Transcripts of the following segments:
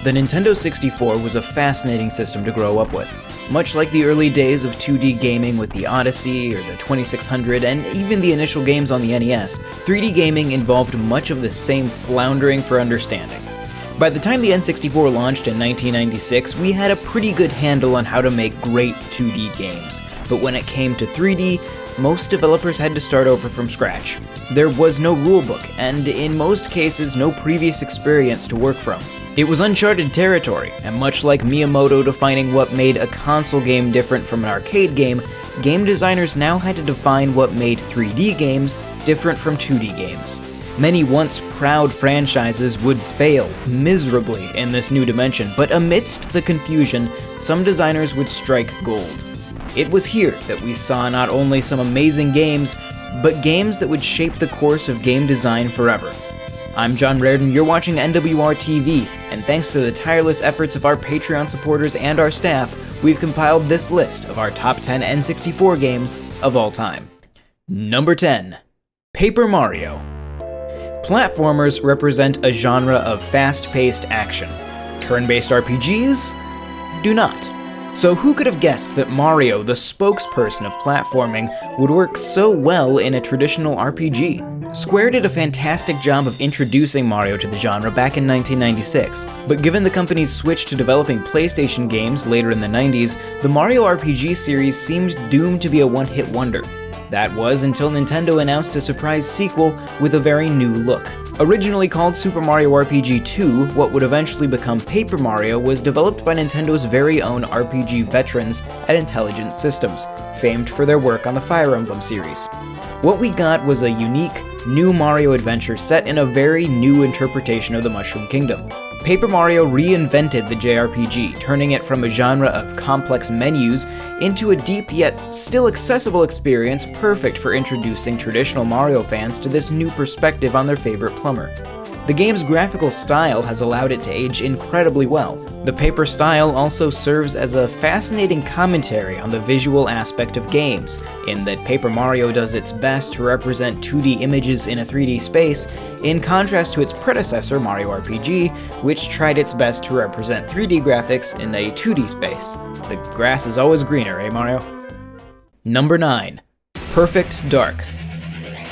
The Nintendo 64 was a fascinating system to grow up with. Much like the early days of 2D gaming with the Odyssey or the 2600 and even the initial games on the NES, 3D gaming involved much of the same floundering for understanding. By the time the N64 launched in 1996, we had a pretty good handle on how to make great 2D games, but when it came to 3D, most developers had to start over from scratch. There was no rulebook, and in most cases, no previous experience to work from. It was uncharted territory, and much like Miyamoto defining what made a console game different from an arcade game designers now had to define what made 3D games different from 2D games. Many once proud franchises would fail miserably in this new dimension, but amidst the confusion, some designers would strike gold. It was here that we saw not only some amazing games, but games that would shape the course of game design forever. I'm John Reardon, you're watching NWR TV, and thanks to the tireless efforts of our Patreon supporters and our staff, we've compiled this list of our top 10 N64 games of all time. Number 10. Paper Mario. Platformers represent a genre of fast-paced action. Turn-based RPGs do not. So who could have guessed that Mario, the spokesperson of platforming, would work so well in a traditional RPG? Square did a fantastic job of introducing Mario to the genre back in 1996, but given the company's switch to developing PlayStation games later in the 90s, the Mario RPG series seemed doomed to be a one-hit wonder. That was until Nintendo announced a surprise sequel with a very new look. Originally called Super Mario RPG 2, what would eventually become Paper Mario was developed by Nintendo's very own RPG veterans at Intelligent Systems, famed for their work on the Fire Emblem series. What we got was a unique, new Mario adventure set in a very new interpretation of the Mushroom Kingdom. Paper Mario reinvented the JRPG, turning it from a genre of complex menus into a deep yet still accessible experience perfect for introducing traditional Mario fans to this new perspective on their favorite plumber. The game's graphical style has allowed it to age incredibly well. The paper style also serves as a fascinating commentary on the visual aspect of games, in that Paper Mario does its best to represent 2D images in a 3D space, in contrast to its predecessor, Mario RPG, which tried its best to represent 3D graphics in a 2D space. The grass is always greener, eh, Mario? Number 9. Perfect Dark.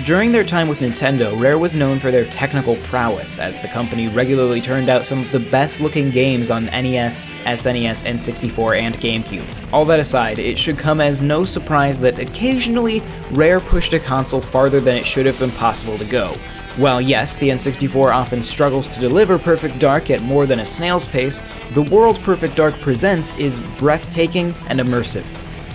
During their time with Nintendo, Rare was known for their technical prowess, as the company regularly turned out some of the best-looking games on NES, SNES, N64, and GameCube. All that aside, it should come as no surprise that occasionally, Rare pushed a console farther than it should have been possible to go. While yes, the N64 often struggles to deliver Perfect Dark at more than a snail's pace, the world Perfect Dark presents is breathtaking and immersive.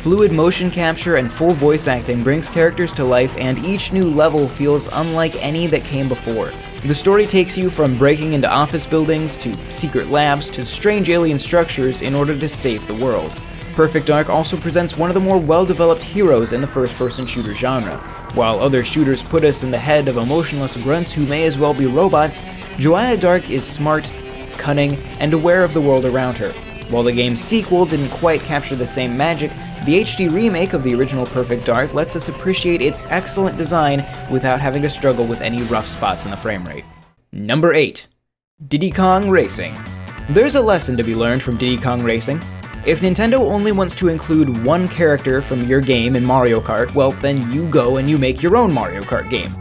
Fluid motion capture and full voice acting brings characters to life, and each new level feels unlike any that came before. The story takes you from breaking into office buildings, to secret labs, to strange alien structures in order to save the world. Perfect Dark also presents one of the more well-developed heroes in the first-person shooter genre. While other shooters put us in the head of emotionless grunts who may as well be robots, Joanna Dark is smart, cunning, and aware of the world around her. While the game's sequel didn't quite capture the same magic, the HD remake of the original Perfect Dark lets us appreciate its excellent design without having to struggle with any rough spots in the frame rate. Number 8. Diddy Kong Racing. There's a lesson to be learned from Diddy Kong Racing. If Nintendo only wants to include one character from your game in Mario Kart, well, then you go and you make your own Mario Kart game.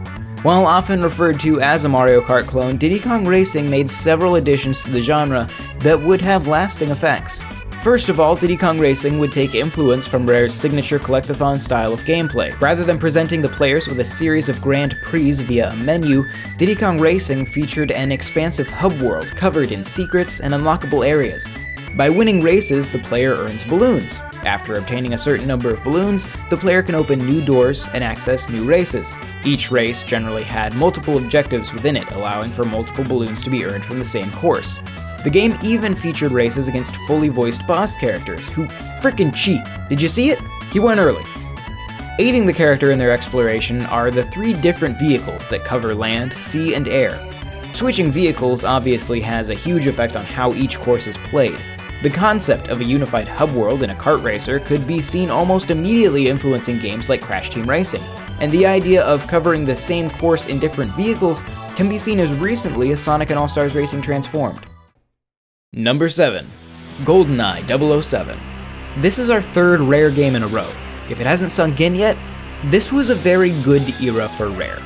While often referred to as a Mario Kart clone, Diddy Kong Racing made several additions to the genre that would have lasting effects. First of all, Diddy Kong Racing would take influence from Rare's signature collectathon style of gameplay. Rather than presenting the players with a series of Grand Prix via a menu, Diddy Kong Racing featured an expansive hub world covered in secrets and unlockable areas. By winning races, the player earns balloons. After obtaining a certain number of balloons, the player can open new doors and access new races. Each race generally had multiple objectives within it, allowing for multiple balloons to be earned from the same course. The game even featured races against fully voiced boss characters, who frickin' cheat. Did you see it? He went early. Aiding the character in their exploration are the 3 different vehicles that cover land, sea, and air. Switching vehicles obviously has a huge effect on how each course is played. The concept of a unified hub world in a kart racer could be seen almost immediately influencing games like Crash Team Racing, and the idea of covering the same course in different vehicles can be seen as recently as Sonic and All-Stars Racing Transformed. Number 7. GoldenEye 007. This is our third Rare game in a row. If it hasn't sunk in yet, this was a very good era for Rare.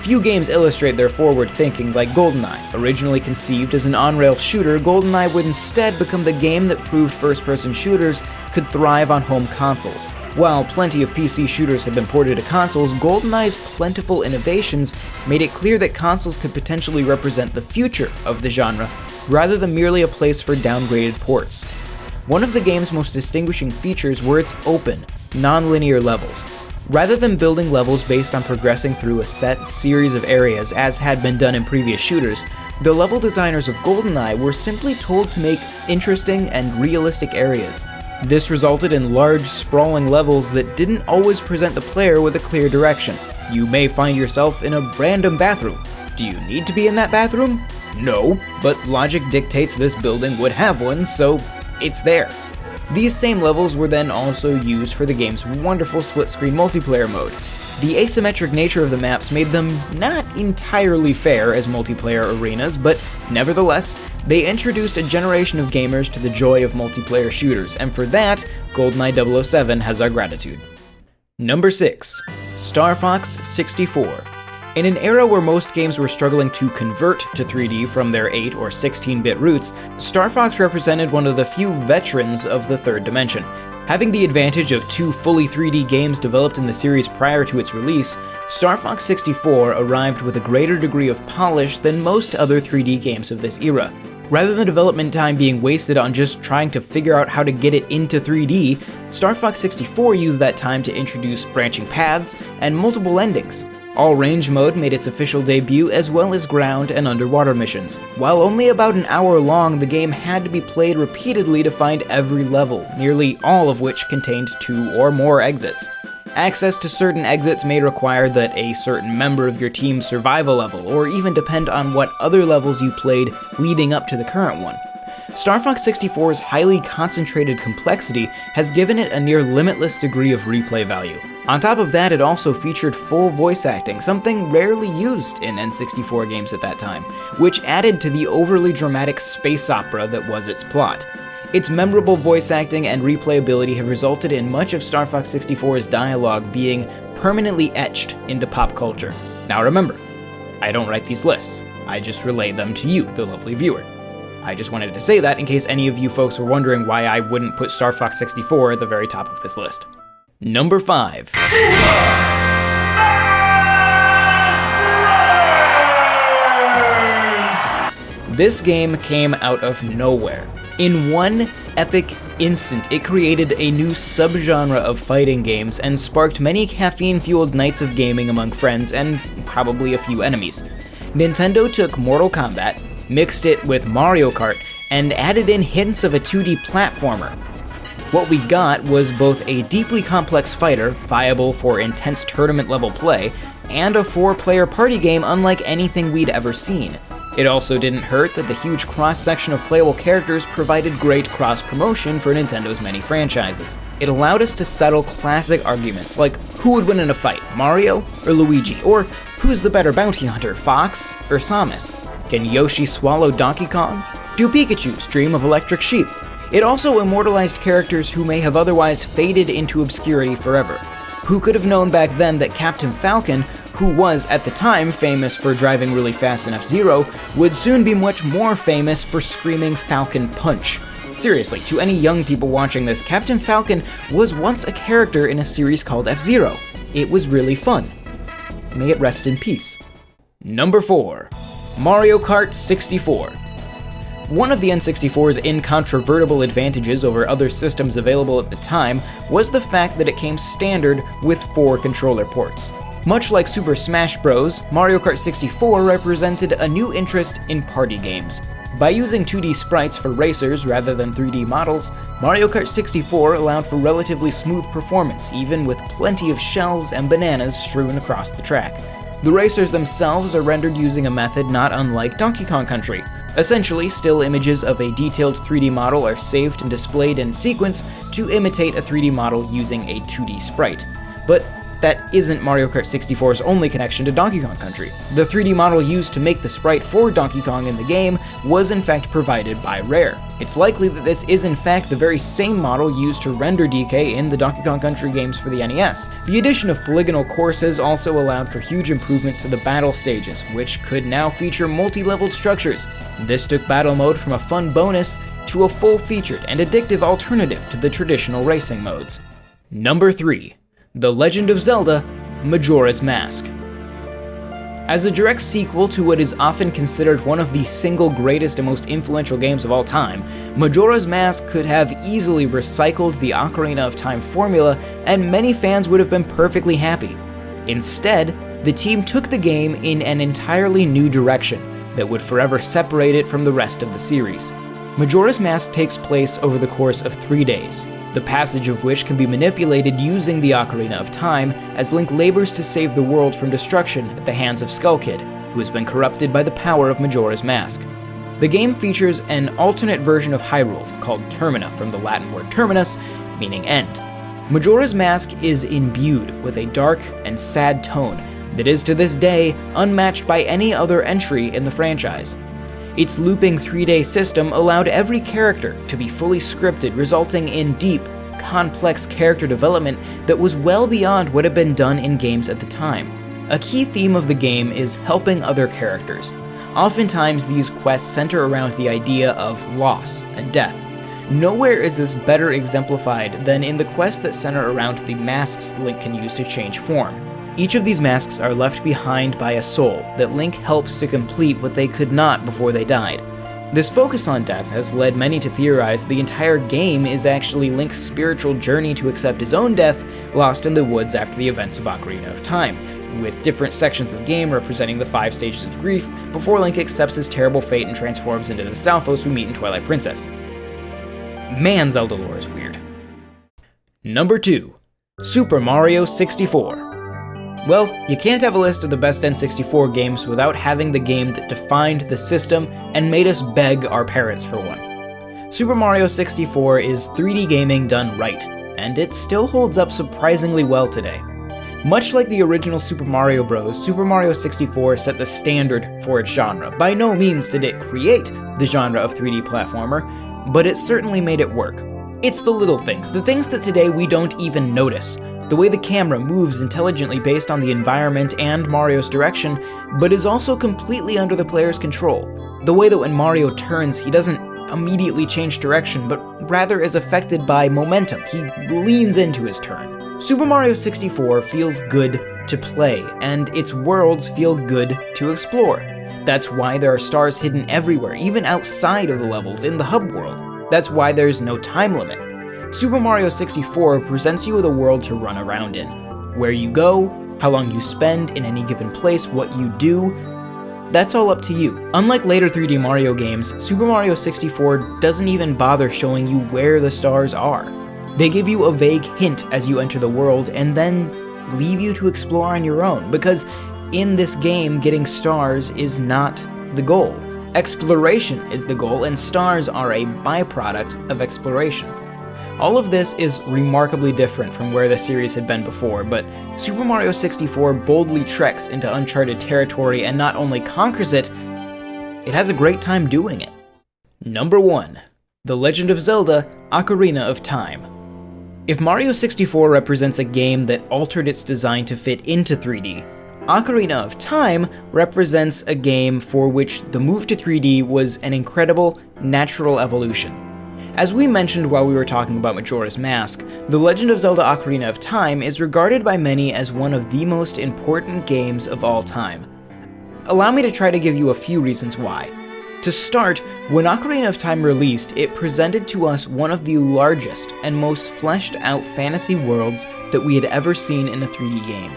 Few games illustrate their forward thinking like GoldenEye. Originally conceived as an on-rail shooter, GoldenEye would instead become the game that proved first-person shooters could thrive on home consoles. While plenty of PC shooters had been ported to consoles, GoldenEye's plentiful innovations made it clear that consoles could potentially represent the future of the genre, rather than merely a place for downgraded ports. One of the game's most distinguishing features were its open, non-linear levels. Rather than building levels based on progressing through a set series of areas as had been done in previous shooters, the level designers of GoldenEye were simply told to make interesting and realistic areas. This resulted in large, sprawling levels that didn't always present the player with a clear direction. You may find yourself in a random bathroom. Do you need to be in that bathroom? No, but logic dictates this building would have one, so it's there. These same levels were then also used for the game's wonderful split-screen multiplayer mode. The asymmetric nature of the maps made them not entirely fair as multiplayer arenas, but nevertheless, they introduced a generation of gamers to the joy of multiplayer shooters, and for that, GoldenEye 007 has our gratitude. Number 6. Star Fox 64. In an era where most games were struggling to convert to 3D from their 8 or 16-bit roots, Star Fox represented one of the few veterans of the third dimension. Having the advantage of 2 fully 3D games developed in the series prior to its release, Star Fox 64 arrived with a greater degree of polish than most other 3D games of this era. Rather than development time being wasted on just trying to figure out how to get it into 3D, Star Fox 64 used that time to introduce branching paths and multiple endings. All-range mode made its official debut, as well as ground and underwater missions. While only about an hour long, the game had to be played repeatedly to find every level, nearly all of which contained 2 or more exits. Access to certain exits may require that a certain member of your team survive a level, or even depend on what other levels you played leading up to the current one. Star Fox 64's highly concentrated complexity has given it a near limitless degree of replay value. On top of that, it also featured full voice acting, something rarely used in N64 games at that time, which added to the overly dramatic space opera that was its plot. Its memorable voice acting and replayability have resulted in much of Star Fox 64's dialogue being permanently etched into pop culture. Now remember, I don't write these lists, I just relay them to you, the lovely viewer. I just wanted to say that in case any of you folks were wondering why I wouldn't put Star Fox 64 at the very top of this list. Number 5. This game came out of nowhere. In one epic instant, it created a new subgenre of fighting games and sparked many caffeine-fueled nights of gaming among friends and probably a few enemies. Nintendo took Mortal Kombat, mixed it with Mario Kart, and added in hints of a 2D platformer. What we got was both a deeply complex fighter, viable for intense tournament-level play, and a 4-player party game unlike anything we'd ever seen. It also didn't hurt that the huge cross-section of playable characters provided great cross-promotion for Nintendo's many franchises. It allowed us to settle classic arguments like who would win in a fight, Mario or Luigi, or who's the better bounty hunter, Fox or Samus? Can Yoshi swallow Donkey Kong? Do Pikachus dream of electric sheep? It also immortalized characters who may have otherwise faded into obscurity forever. Who could have known back then that Captain Falcon, who was at the time famous for driving really fast in F-Zero, would soon be much more famous for screaming Falcon Punch? Seriously, to any young people watching this, Captain Falcon was once a character in a series called F-Zero. It was really fun. May it rest in peace. Number 4. Mario Kart 64. One of the N64's incontrovertible advantages over other systems available at the time was the fact that it came standard with 4 controller ports. Much like Super Smash Bros., Mario Kart 64 represented a new interest in party games. By using 2D sprites for racers rather than 3D models, Mario Kart 64 allowed for relatively smooth performance, even with plenty of shells and bananas strewn across the track. The racers themselves are rendered using a method not unlike Donkey Kong Country. Essentially, still images of a detailed 3D model are saved and displayed in sequence to imitate a 3D model using a 2D sprite. But that isn't Mario Kart 64's only connection to Donkey Kong Country. The 3D model used to make the sprite for Donkey Kong in the game was in fact provided by Rare. It's likely that this is in fact the very same model used to render DK in the Donkey Kong Country games for the NES. The addition of polygonal courses also allowed for huge improvements to the battle stages, which could now feature multi-leveled structures. This took battle mode from a fun bonus to a full-featured and addictive alternative to the traditional racing modes. Number 3. The Legend of Zelda: Majora's Mask. As a direct sequel to what is often considered one of the single greatest and most influential games of all time, Majora's Mask could have easily recycled the Ocarina of Time formula, and many fans would have been perfectly happy. Instead, the team took the game in an entirely new direction that would forever separate it from the rest of the series. Majora's Mask takes place over the course of 3 days, the passage of which can be manipulated using the Ocarina of Time as Link labors to save the world from destruction at the hands of Skull Kid, who has been corrupted by the power of Majora's Mask. The game features an alternate version of Hyrule called Termina, from the Latin word terminus, meaning end. Majora's Mask is imbued with a dark and sad tone that is to this day unmatched by any other entry in the franchise. Its looping 3-day system allowed every character to be fully scripted, resulting in deep, complex character development that was well beyond what had been done in games at the time. A key theme of the game is helping other characters. Oftentimes, these quests center around the idea of loss and death. Nowhere is this better exemplified than in the quests that center around the masks Link can use to change form. Each of these masks are left behind by a soul that Link helps to complete what they could not before they died. This focus on death has led many to theorize the entire game is actually Link's spiritual journey to accept his own death, lost in the woods after the events of Ocarina of Time, with different sections of the game representing the 5 stages of grief before Link accepts his terrible fate and transforms into the Stalfos we meet in Twilight Princess. Man, Zelda lore is weird. Number 2. Super Mario 64. Well, you can't have a list of the best N64 games without having the game that defined the system and made us beg our parents for one. Super Mario 64 is 3D gaming done right, and it still holds up surprisingly well today. Much like the original Super Mario Bros., Super Mario 64 set the standard for its genre. By no means did it create the genre of 3D platformer, but it certainly made it work. It's the little things, the things that today we don't even notice. The way the camera moves intelligently based on the environment and Mario's direction, but is also completely under the player's control. The way that when Mario turns, he doesn't immediately change direction, but rather is affected by momentum. He leans into his turn. Super Mario 64 feels good to play, and its worlds feel good to explore. That's why there are stars hidden everywhere, even outside of the levels in the hub world. That's why there's no time limit. Super Mario 64 presents you with a world to run around in. Where you go, how long you spend in any given place, what you do, that's all up to you. Unlike later 3D Mario games, Super Mario 64 doesn't even bother showing you where the stars are. They give you a vague hint as you enter the world and then leave you to explore on your own, because in this game, getting stars is not the goal. Exploration is the goal, and stars are a byproduct of exploration. All of this is remarkably different from where the series had been before, but Super Mario 64 boldly treks into uncharted territory and not only conquers it, it has a great time doing it. Number 1. The Legend of Zelda: Ocarina of Time. If Mario 64 represents a game that altered its design to fit into 3D, Ocarina of Time represents a game for which the move to 3D was an incredible, natural evolution. As we mentioned while we were talking about Majora's Mask, The Legend of Zelda: Ocarina of Time is regarded by many as one of the most important games of all time. Allow me to try to give you a few reasons why. To start, when Ocarina of Time released, it presented to us one of the largest and most fleshed out fantasy worlds that we had ever seen in a 3D game.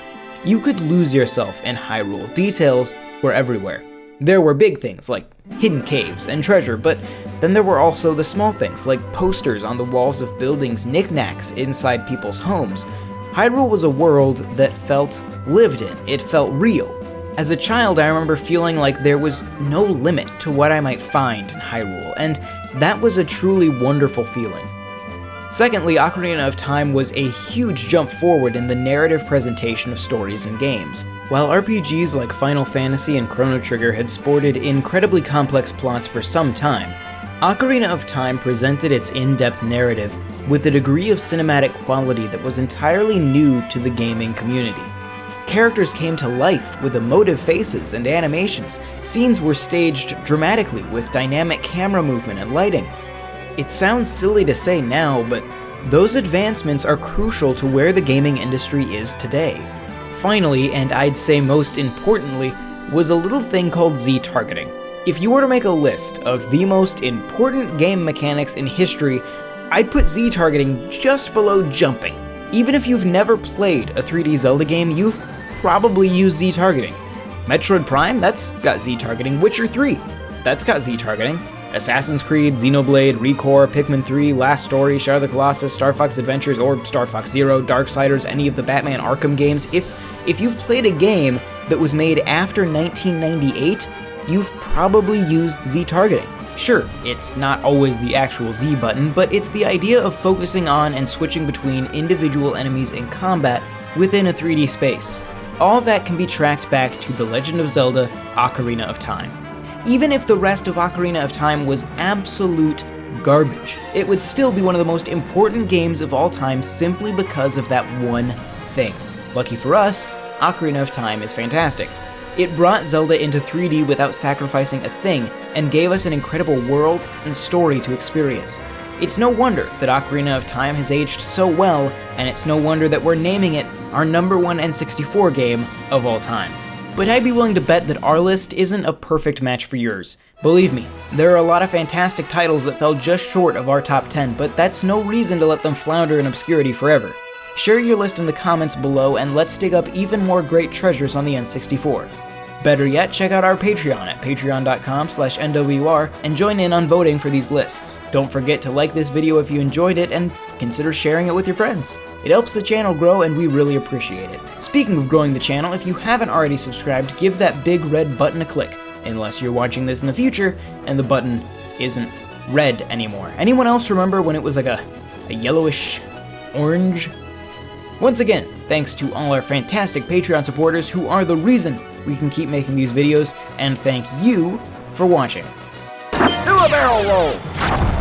You could lose yourself in Hyrule. Details were everywhere. There were big things like hidden caves and treasure, but then there were also the small things like posters on the walls of buildings, knickknacks inside people's homes. Hyrule was a world that felt lived in. It felt real. As a child, I remember feeling like there was no limit to what I might find in Hyrule, and that was a truly wonderful feeling. Secondly, Ocarina of Time was a huge jump forward in the narrative presentation of stories and games. While RPGs like Final Fantasy and Chrono Trigger had sported incredibly complex plots for some time, Ocarina of Time presented its in-depth narrative with a degree of cinematic quality that was entirely new to the gaming community. Characters came to life with emotive faces and animations. Scenes were staged dramatically with dynamic camera movement and lighting. It sounds silly to say now, but those advancements are crucial to where the gaming industry is today. Finally, and I'd say most importantly, was a little thing called Z-targeting. If you were to make a list of the most important game mechanics in history, I'd put Z-targeting just below jumping. Even if you've never played a 3D Zelda game, you've probably used Z-targeting. Metroid Prime, that's got Z-targeting. Witcher 3, that's got Z-targeting. Assassin's Creed, Xenoblade, ReCore, Pikmin 3, Last Story, Shadow of the Colossus, Star Fox Adventures, or Star Fox Zero, Darksiders, any of the Batman Arkham games, if you've played a game that was made after 1998, you've probably used Z-targeting. Sure, it's not always the actual Z button, but it's the idea of focusing on and switching between individual enemies in combat within a 3D space. All that can be tracked back to The Legend of Zelda: Ocarina of Time. Even if the rest of Ocarina of Time was absolute garbage, it would still be one of the most important games of all time simply because of that one thing. Lucky for us, Ocarina of Time is fantastic. It brought Zelda into 3D without sacrificing a thing, and gave us an incredible world and story to experience. It's no wonder that Ocarina of Time has aged so well, and it's no wonder that we're naming it our #1 N64 game of all time. But I'd be willing to bet that our list isn't a perfect match for yours. Believe me, there are a lot of fantastic titles that fell just short of our top 10, but that's no reason to let them flounder in obscurity forever. Share your list in the comments below, and let's dig up even more great treasures on the N64. Better yet, check out our Patreon at patreon.com/NWR and join in on voting for these lists. Don't forget to like this video if you enjoyed it, and consider sharing it with your friends. It helps the channel grow, and we really appreciate it. Speaking of growing the channel, if you haven't already subscribed, give that big red button a click, unless you're watching this in the future and the button isn't red anymore. Anyone else remember when it was like a yellowish orange? Once again, thanks to all our fantastic Patreon supporters who are the reason we can keep making these videos, and thank you for watching. Do a barrel roll!